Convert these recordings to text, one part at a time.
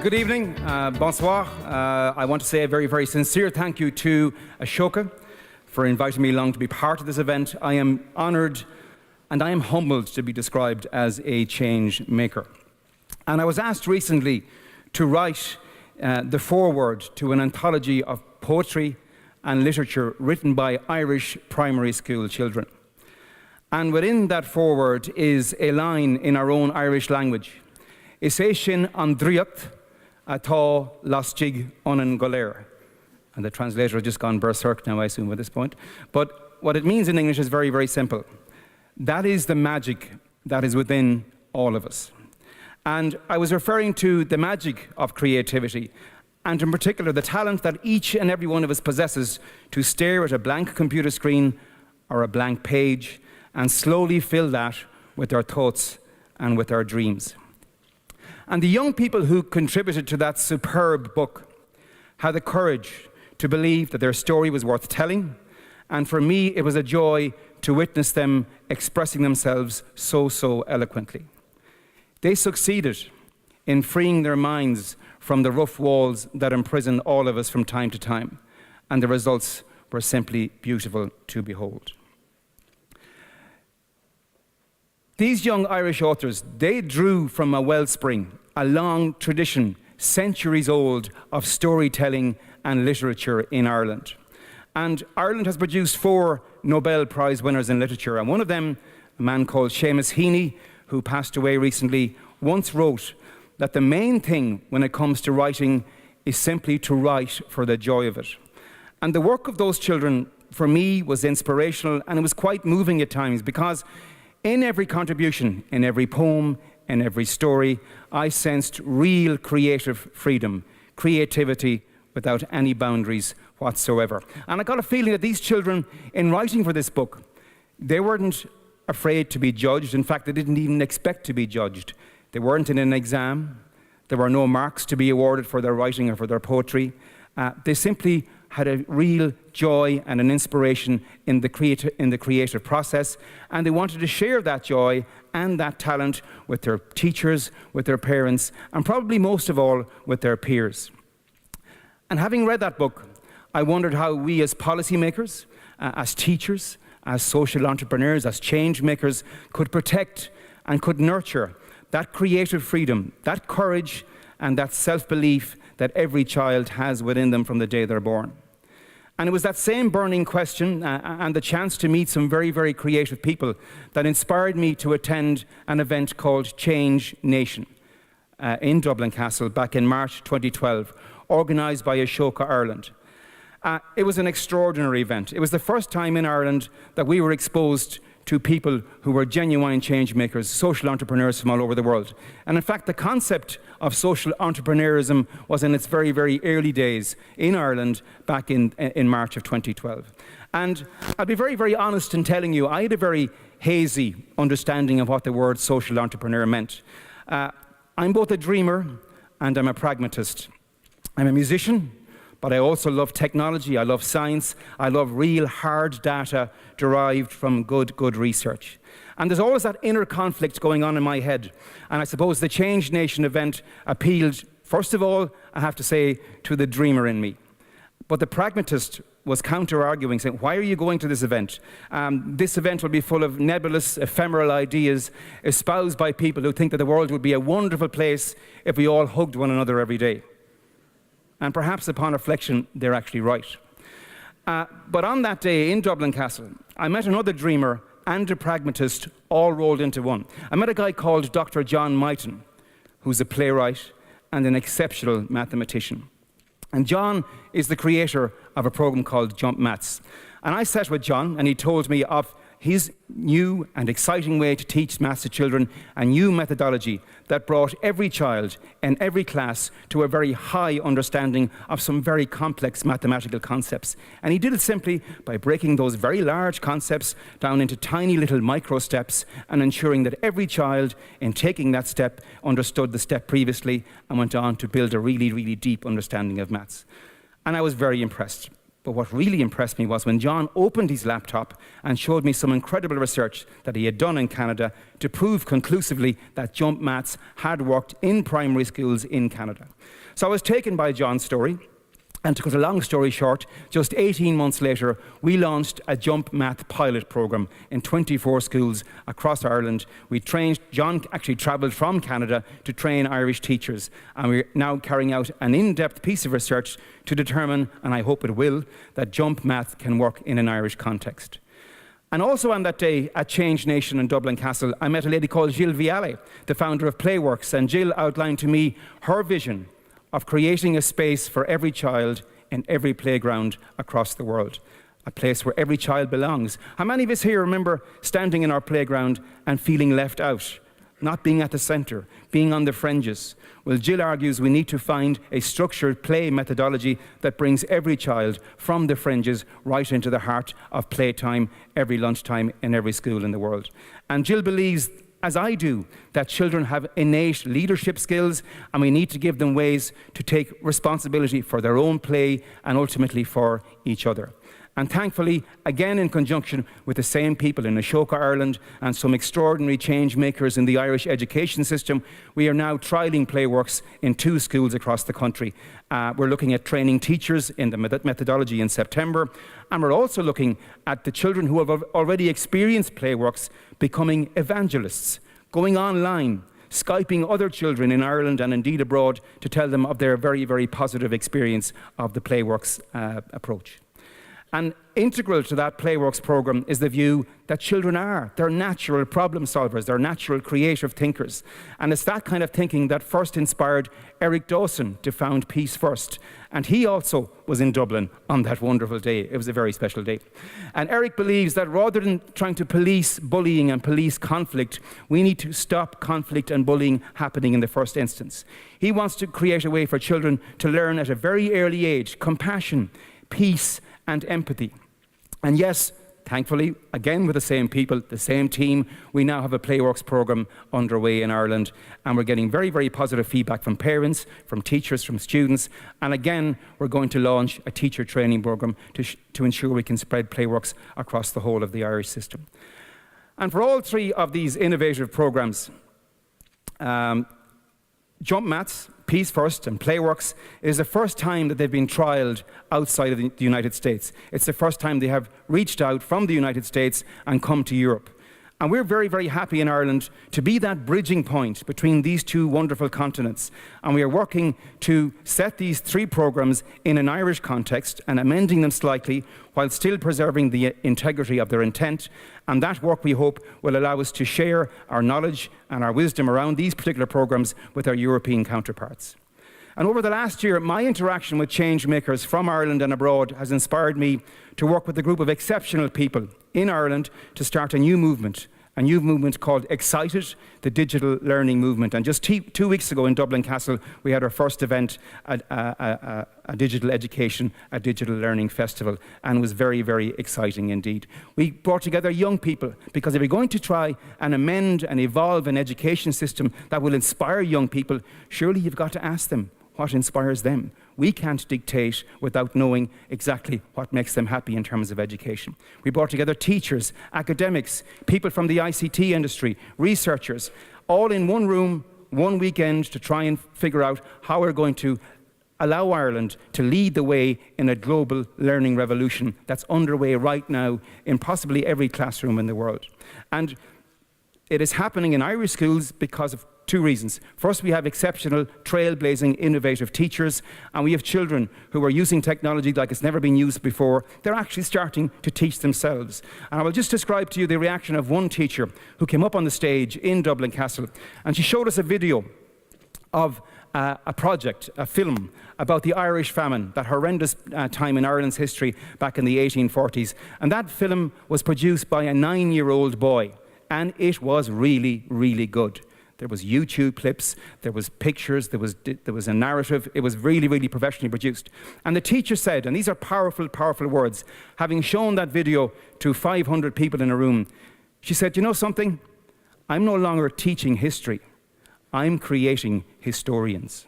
Good evening, bonsoir. I want to say a very, very sincere thank you to Ashoka for inviting me along to be part of this event. I am honoured and I am humbled to be described as a change maker. And I was asked recently to write the foreword to an anthology of poetry and literature written by Irish primary school children. And within that foreword is a line in our own Irish language. Is é sin an driocht atá lastig onan goléir. And the translator has just gone berserk now, I assume, at this point. But what it means in English is very, very simple. That is the magic that is within all of us. And I was referring to the magic of creativity, and in particular the talent that each and every one of us possesses to stare at a blank computer screen or a blank page and slowly fill that with our thoughts and with our dreams. And the young people who contributed to that superb book had the courage to believe that their story was worth telling, and for me it was a joy to witness them expressing themselves so eloquently. They succeeded in freeing their minds from the rough walls that imprison all of us from time to time, and the results were simply beautiful to behold. These young Irish authors, they drew from a wellspring, a long tradition, centuries old, of storytelling and literature in Ireland. And Ireland has produced 4 Nobel Prize winners in literature, and one of them, a man called Seamus Heaney, who passed away recently, once wrote that the main thing when it comes to writing is simply to write for the joy of it. And the work of those children, for me, was inspirational, and it was quite moving at times, because in every contribution, in every poem, in every story, I sensed real creative freedom, creativity without any boundaries whatsoever. And I got a feeling that these children, in writing for this book, they weren't afraid to be judged. In fact, they didn't even expect to be judged. They weren't in an exam. There were no marks to be awarded for their writing or for their poetry. They simply had a real joy and an inspiration in the creative process, and they wanted to share that joy and that talent with their teachers, with their parents, and probably most of all with their peers. And having read that book, I wondered how we as policymakers, as teachers, as social entrepreneurs, as change makers, could protect and could nurture that creative freedom, that courage, and that self-belief that every child has within them from the day they're born. And it was that same burning question and the chance to meet some very, very creative people that inspired me to attend an event called Change Nation in Dublin Castle back in March 2012, organised by Ashoka Ireland. It was an extraordinary event. It was the first time in Ireland that we were exposed to people who were genuine change makers, social entrepreneurs from all over the world. And in fact, the concept of social entrepreneurism was in its very, very early days in Ireland back in March of 2012. And I'll be very, very honest in telling you, I had a very hazy understanding of what the word social entrepreneur meant. I'm both a dreamer and I'm a pragmatist. I'm a musician, but I also love technology, I love science, I love real hard data derived from good research. And there's always that inner conflict going on in my head. And I suppose the Change Nation event appealed, first of all, I have to say, to the dreamer in me. But the pragmatist was counter-arguing, saying, why are you going to this event? This event will be full of nebulous, ephemeral ideas espoused by people who think that the world would be a wonderful place if we all hugged one another every day. And perhaps upon reflection, they're actually right. But on that day in Dublin Castle, I met another dreamer and a pragmatist all rolled into one. I met a guy called Dr. John Mighton, who's a playwright and an exceptional mathematician. And John is the creator of a program called Jump Maths. And I sat with John, and he told me of his new and exciting way to teach maths to children, a new methodology that brought every child in every class to a very high understanding of some very complex mathematical concepts. And he did it simply by breaking those very large concepts down into tiny little micro steps and ensuring that every child, in taking that step, understood the step previously and went on to build a really, really deep understanding of maths. And I was very impressed. But what really impressed me was when John opened his laptop and showed me some incredible research that he had done in Canada to prove conclusively that jump maths had worked in primary schools in Canada. So I was taken by John's story, and to cut a long story short, just 18 months later, we launched a jump math pilot program in 24 schools across Ireland. John actually travelled from Canada to train Irish teachers, and we're now carrying out an in-depth piece of research to determine, and I hope it will, that jump math can work in an Irish context. And also on that day at Change Nation in Dublin Castle, I met a lady called Jill Viale, the founder of Playworks, and Jill outlined to me her vision of creating a space for every child in every playground across the world, a place where every child belongs. How many of us here remember standing in our playground and feeling left out, not being at the centre, being on the fringes? Well, Jill argues we need to find a structured play methodology that brings every child from the fringes right into the heart of playtime every lunchtime in every school in the world. And Jill believes, as I do, that children have innate leadership skills, and we need to give them ways to take responsibility for their own play and ultimately for each other. And thankfully, again in conjunction with the same people in Ashoka, Ireland, and some extraordinary change makers in the Irish education system, we are now trialling Playworks in 2 schools across the country. We're looking at training teachers in the methodology in September, and we're also looking at the children who have already experienced Playworks becoming evangelists, going online, Skyping other children in Ireland and indeed abroad to tell them of their very, very positive experience of the Playworks approach. And integral to that Playworks program is the view that children they're natural problem solvers, they're natural creative thinkers. And it's that kind of thinking that first inspired Eric Dawson to found Peace First. And he also was in Dublin on that wonderful day. It was a very special day. And Eric believes that rather than trying to police bullying and police conflict, we need to stop conflict and bullying happening in the first instance. He wants to create a way for children to learn at a very early age compassion, peace, and empathy. And yes, thankfully, again with the same people, the same team, we now have a Playworks program underway in Ireland, and we're getting very, very positive feedback from parents, from teachers, from students, and again, we're going to launch a teacher training program to ensure we can spread Playworks across the whole of the Irish system. And for all 3 of these innovative programs, Jump Maths, Peace First and Playworks is the first time that they've been trialled outside of the United States. It's the first time they have reached out from the United States and come to Europe. And we're very, very happy in Ireland to be that bridging point between these 2 wonderful continents. And we are working to set these 3 programs in an Irish context and amending them slightly while still preserving the integrity of their intent. And that work, we hope, will allow us to share our knowledge and our wisdom around these particular programs with our European counterparts. And over the last year, my interaction with change makers from Ireland and abroad has inspired me to work with a group of exceptional people in Ireland to start a new movement called Excited, the Digital Learning Movement. And just 2 weeks ago in Dublin Castle, we had our first event, a digital education, a digital learning festival, and it was very, very exciting indeed. We brought together young people, because if we're going to try and amend and evolve an education system that will inspire young people, surely you've got to ask them what inspires them. We can't dictate without knowing exactly what makes them happy in terms of education. We brought together teachers, academics, people from the ICT industry, researchers, all in one room, one weekend to try and figure out how we're going to allow Ireland to lead the way in a global learning revolution that's underway right now in possibly every classroom in the world. And it is happening in Irish schools because of 2 reasons. First, we have exceptional, trailblazing, innovative teachers, and we have children who are using technology like it's never been used before. They're actually starting to teach themselves. And I will just describe to you the reaction of one teacher who came up on the stage in Dublin Castle, and she showed us a video of a project, a film, about the Irish famine, that horrendous time in Ireland's history back in the 1840s. And that film was produced by a 9-year-old boy, and it was really, really good. There was YouTube clips, there was pictures, there was a narrative. It was really, really professionally produced. And the teacher said, and these are powerful, powerful words, having shown that video to 500 people in a room, she said, you know something? I'm no longer teaching history. I'm creating historians.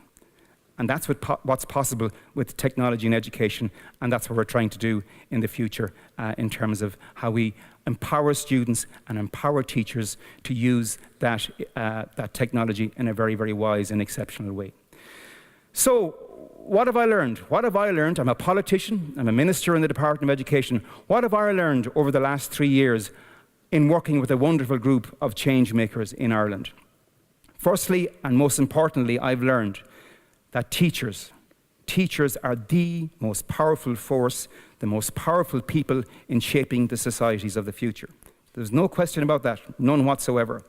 And that's what's possible with technology in education, and that's what we're trying to do in the future in terms of how we empower students and empower teachers to use that technology in a very, very wise and exceptional way. So, what have I learned? What have I learned? I'm a politician, I'm a minister in the Department of Education. What have I learned over the last 3 years in working with a wonderful group of change makers in Ireland? Firstly, and most importantly, I've learned that teachers are the most powerful force, the most powerful people in shaping the societies of the future. There's no question about that, none whatsoever.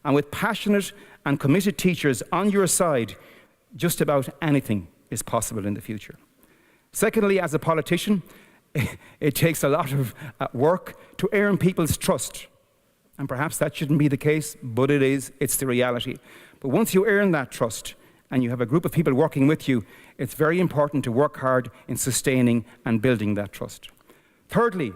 And with passionate and committed teachers on your side, just about anything is possible in the future. Secondly, as a politician, it takes a lot of work to earn people's trust. And perhaps that shouldn't be the case, but it is, it's the reality. But once you earn that trust, and you have a group of people working with you, it's very important to work hard in sustaining and building that trust. Thirdly,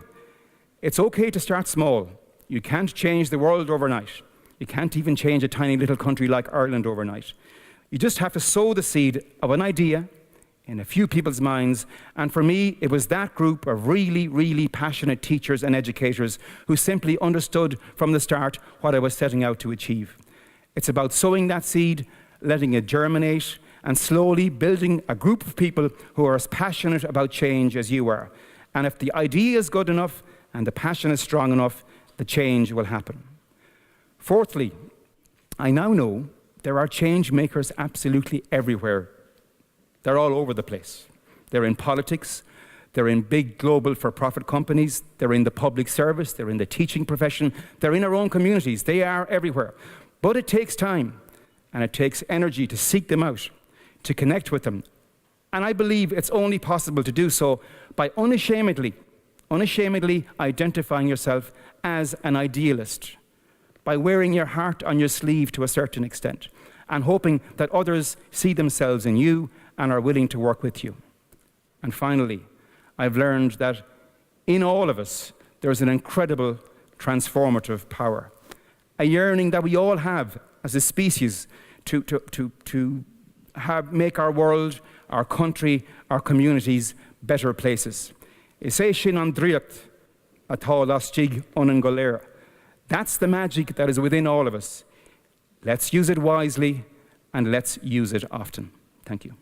it's okay to start small. You can't change the world overnight. You can't even change a tiny little country like Ireland overnight. You just have to sow the seed of an idea in a few people's minds, and for me, it was that group of really, really passionate teachers and educators who simply understood from the start what I was setting out to achieve. It's about sowing that seed, letting it germinate, and slowly building a group of people who are as passionate about change as you are. And if the idea is good enough and the passion is strong enough, the change will happen. Fourthly, I now know there are change makers absolutely everywhere. They're all over the place. They're in politics, they're in big global for-profit companies, they're in the public service, they're in the teaching profession, they're in our own communities, they are everywhere. But it takes time. And it takes energy to seek them out, to connect with them. And I believe it's only possible to do so by unashamedly identifying yourself as an idealist, by wearing your heart on your sleeve to a certain extent, and hoping that others see themselves in you and are willing to work with you. And finally, I've learned that in all of us, there's an incredible transformative power, a yearning that we all have as a species to make our world, our country, our communities better places. Is é sin an dríocht atá lastig onan goléir. That's the magic that is within all of us. Let's use it wisely and let's use it often. Thank you.